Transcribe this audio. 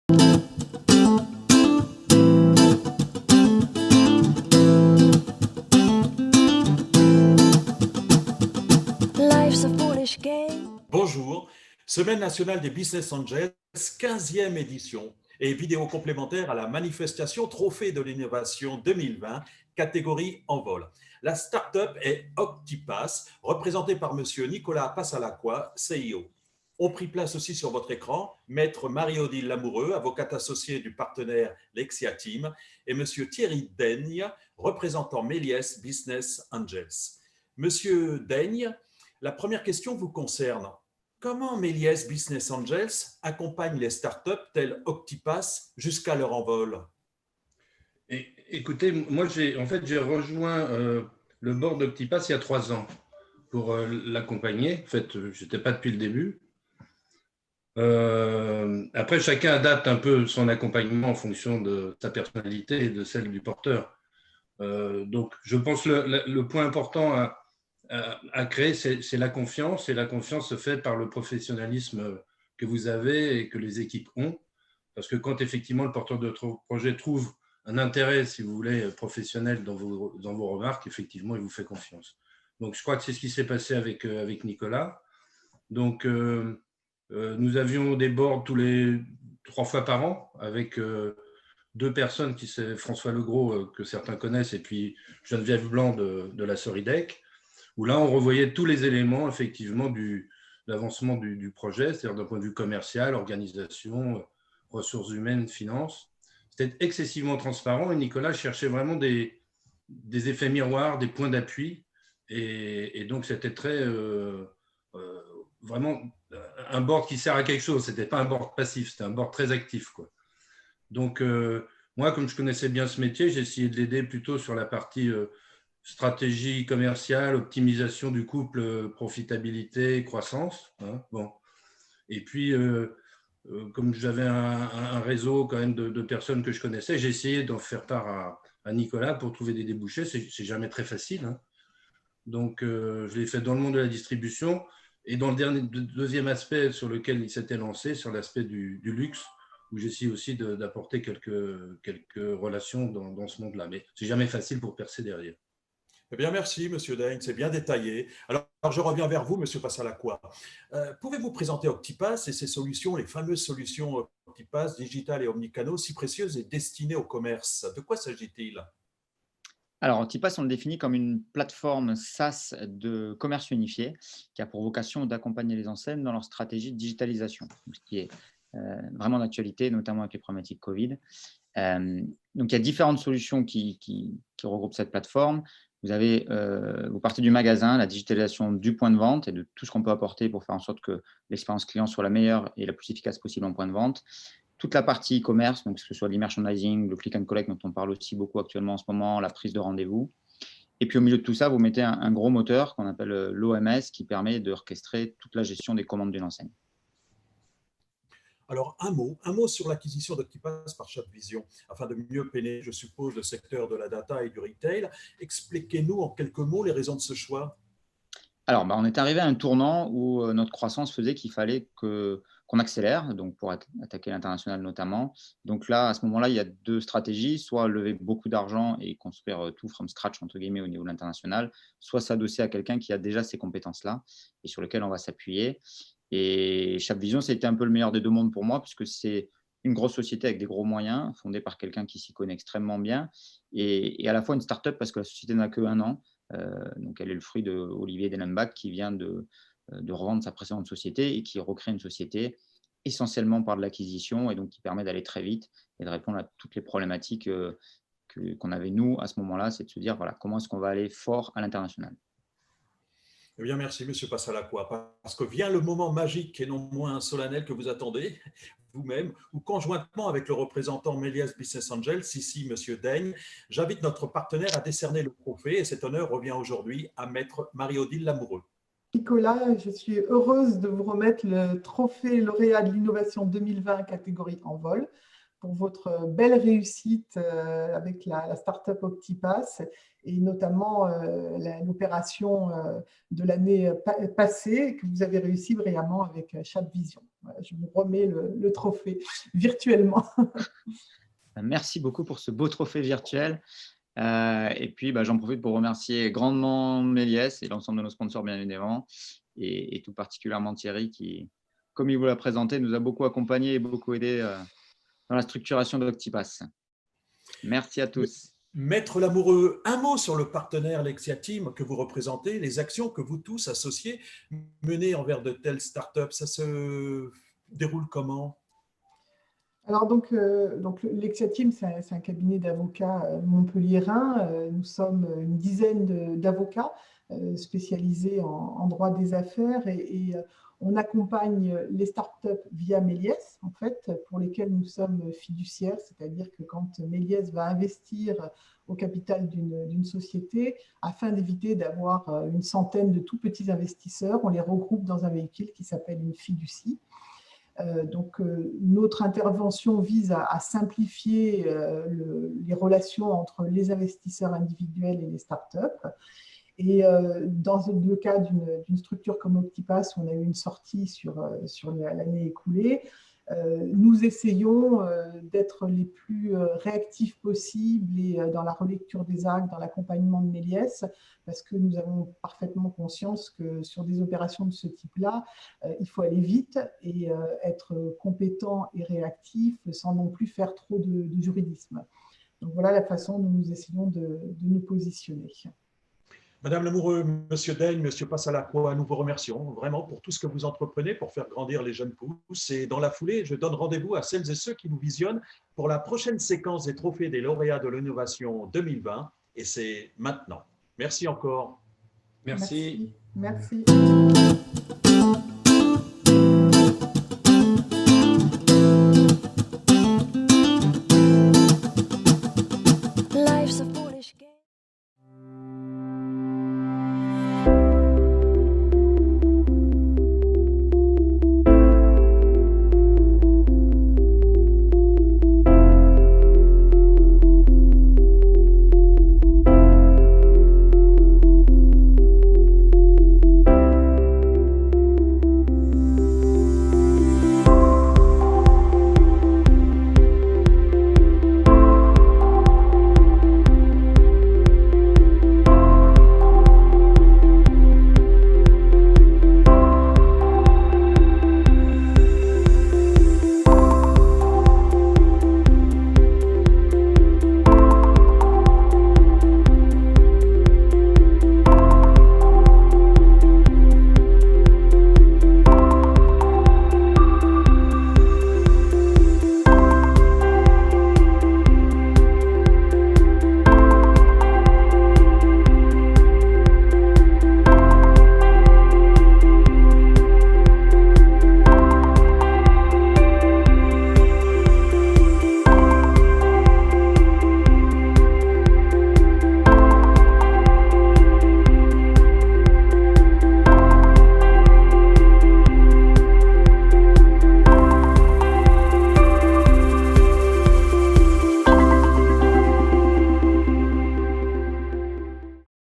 Life's a foolish game. Bonjour, Semaine nationale des Business Angels, 15e édition et vidéo complémentaire à la manifestation Trophée de l'innovation 2020, catégorie Envol. La start-up est Octipass, représentée par Monsieur Nicolas Passalacqua, CEO. Ont pris place aussi sur votre écran Maître Marie-Odile Lamoureux, avocate associée du partenaire Lexia Team, et Monsieur Thierry Daigne, représentant Méliès Business Angels. Monsieur Daigne, la première question vous concerne. Comment Méliès Business Angels accompagne les startups telles Octipass jusqu'à leur envol? Écoutez, moi j'ai rejoint le board d'Octipass il y a 3 ans pour l'accompagner. En fait, je n'étais pas depuis le début. Après, chacun adapte un peu son accompagnement en fonction de sa personnalité et de celle du porteur. Donc, je pense que le point important à créer, c'est la confiance. Et la confiance se fait par le professionnalisme que vous avez et que les équipes ont. Parce que quand effectivement le porteur de projet trouve un intérêt, si vous voulez, professionnel dans vos remarques, effectivement, il vous fait confiance. Donc, je crois que c'est ce qui s'est passé avec Nicolas. Donc, nous avions des boards tous les 3 fois par an avec 2 personnes, c'est François Legros, que certains connaissent, et puis Geneviève Blanc de la Soridec, où là, on revoyait tous les éléments, effectivement, l'avancement du projet, c'est-à-dire d'un point de vue commercial, organisation, ressources humaines, finances. C'était excessivement transparent et Nicolas cherchait vraiment des effets miroirs, des points d'appui. Et donc, c'était vraiment un board qui sert à quelque chose. Ce n'était pas un board passif, c'était un board très actif, quoi. Donc, moi, comme je connaissais bien ce métier, j'ai essayé de l'aider plutôt sur la partie stratégie commerciale, optimisation du couple profitabilité, croissance. Hein, bon. Et puis, comme j'avais un réseau quand même de personnes que je connaissais, j'ai essayé d'en faire part à Nicolas pour trouver des débouchés. C'est jamais très facile. Hein. Donc, je l'ai fait dans le monde de la distribution. Et dans le deuxième aspect sur lequel il s'était lancé, sur l'aspect du luxe, où j'essaie aussi d'apporter quelques relations dans ce monde-là. Mais c'est jamais facile pour percer derrière. Eh bien, merci, Monsieur Daigne, c'est bien détaillé. Alors, je reviens vers vous, Monsieur Passalacqua. Pouvez-vous présenter Octipass et ses solutions, les fameuses solutions Octipass, Digital et Omnicanaux, si précieuses et destinées au commerce? De quoi s'agit-il? Alors, Octipass, on le définit comme une plateforme SaaS de commerce unifié qui a pour vocation d'accompagner les enseignes dans leur stratégie de digitalisation, ce qui est vraiment d'actualité, notamment avec les problématiques Covid. Donc, il y a différentes solutions qui regroupent cette plateforme. Vous partez du magasin, la digitalisation du point de vente et de tout ce qu'on peut apporter pour faire en sorte que l'expérience client soit la meilleure et la plus efficace possible en point de vente. Toute la partie e-commerce, donc que ce soit l'e-merchandising, le click and collect dont on parle aussi beaucoup actuellement en ce moment, la prise de rendez-vous. Et puis au milieu de tout ça, vous mettez un gros moteur qu'on appelle l'OMS qui permet d'orchestrer toute la gestion des commandes d'une enseigne. Alors, un mot sur l'acquisition d'Octipass par Chatvision, afin de mieux pénétrer, je suppose, le secteur de la data et du retail. Expliquez-nous en quelques mots les raisons de ce choix. Alors, on est arrivé à un tournant où notre croissance faisait qu'il fallait qu'on accélère, donc pour attaquer l'international notamment. Donc là, à ce moment-là, il y a 2 stratégies, soit lever beaucoup d'argent et construire tout from scratch, entre guillemets, au niveau de l'international, soit s'adosser à quelqu'un qui a déjà ces compétences-là et sur lequel on va s'appuyer. Et Chatvision, c'était un peu le meilleur des 2 mondes pour moi, puisque c'est une grosse société avec des gros moyens, fondée par quelqu'un qui s'y connaît extrêmement bien, et à la fois une start-up parce que la société n'a que 1 an. Donc, elle est le fruit d'Olivier Dellenbach qui vient de revendre sa précédente société et qui recrée une société essentiellement par de l'acquisition et donc qui permet d'aller très vite et de répondre à toutes les problématiques qu'on avait nous à ce moment-là, c'est de se dire voilà, comment est-ce qu'on va aller fort à l'international. Eh bien, merci, Monsieur Passalacqua, parce que vient le moment magique et non moins solennel que vous attendez, vous-même, ou conjointement avec le représentant Méliès Business Angels, ici, Monsieur Daigne, j'invite notre partenaire à décerner le trophée et cet honneur revient aujourd'hui à Maître Marie-Odile Lamoureux. Nicolas, je suis heureuse de vous remettre le trophée lauréat de l'innovation 2020 catégorie Envol pour votre belle réussite avec la start-up Octipass et notamment l'opération de l'année passée que vous avez réussi brillamment avec Chatvision. Voilà, je vous remets le trophée virtuellement. Merci beaucoup pour ce beau trophée virtuel. Et puis, j'en profite pour remercier grandement Méliès et l'ensemble de nos sponsors, bien évidemment, et tout particulièrement Thierry, qui, comme il vous l'a présenté, nous a beaucoup accompagnés et beaucoup aidé dans la structuration d'Octipass. Merci à tous. Maître Lamoureux, un mot sur le partenaire Lexia Team que vous représentez, les actions que vous tous associés menez envers de telles startups, ça se déroule comment? Alors donc Lexia Team, c'est un cabinet d'avocats montpelliérain. Nous sommes une dizaine d'avocats spécialisés en droit des affaires et on accompagne les startups via Méliès, en fait, pour lesquelles nous sommes fiduciaires, c'est-à-dire que quand Méliès va investir au capital d'une société, afin d'éviter d'avoir une centaine de tout petits investisseurs, on les regroupe dans un véhicule qui s'appelle une fiducie. Notre intervention vise à simplifier les relations entre les investisseurs individuels et les startups. Et dans le cas d'une structure comme Octipass, où on a eu une sortie sur l'année écoulée, nous essayons d'être les plus réactifs possibles et dans la relecture des actes, dans l'accompagnement de Méliès, parce que nous avons parfaitement conscience que sur des opérations de ce type-là, il faut aller vite et être compétent et réactif sans non plus faire trop de juridisme. Donc voilà la façon dont nous essayons de nous positionner. Madame Lamoureux, Monsieur Daigne, Monsieur Passalacqua, nous vous remercions vraiment pour tout ce que vous entreprenez pour faire grandir les jeunes pousses. Et dans la foulée, je donne rendez-vous à celles et ceux qui nous visionnent pour la prochaine séquence des trophées des lauréats de l'innovation 2020. Et c'est maintenant. Merci encore. Merci. Merci.